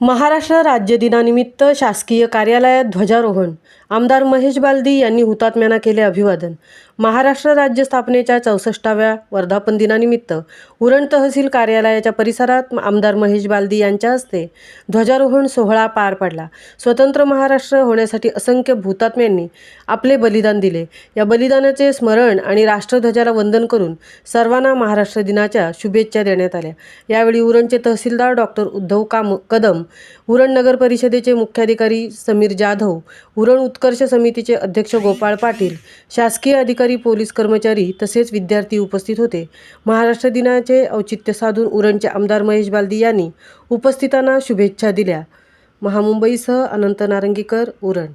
महाराष्ट्र राज्य दिनानिमित्त शासकीय कार्यालयात ध्वजारोहण. आमदार महेश बालदी यांनी हुतात्म्यांना केले अभिवादन. महाराष्ट्र राज्य स्थापनेच्या 64व्या वर्धापन दिनानिमित्त उरण तहसील कार्यालयाच्या परिसरात आमदार महेश बालदी यांच्या हस्ते ध्वजारोहण सोहळा पार पडला. स्वतंत्र महाराष्ट्र होण्यासाठी असंख्य हुतात्म्यांनी आपले बलिदान दिले. या बलिदानाचे स्मरण आणि राष्ट्रध्वजाला वंदन करून सर्वांना महाराष्ट्र दिनाच्या शुभेच्छा देण्यात आल्या. यावेळी उरणचे तहसीलदार डॉक्टर उद्धव कदम, उरण नगर परिषदेचे मुख्याधिकारी समीर जाधव, उरण उत्कर्ष समितीचे अध्यक्ष गोपाळ पाटील, शासकीय अधिकारी, पोलीस कर्मचारी तसेच विद्यार्थी उपस्थित होते. महाराष्ट्र दिनाचे औचित्य साधून उरणचे आमदार महेश बालदी यांनी उपस्थितांना शुभेच्छा दिल्या. महामुंबईसह अनंत नारंगीकर, उरण.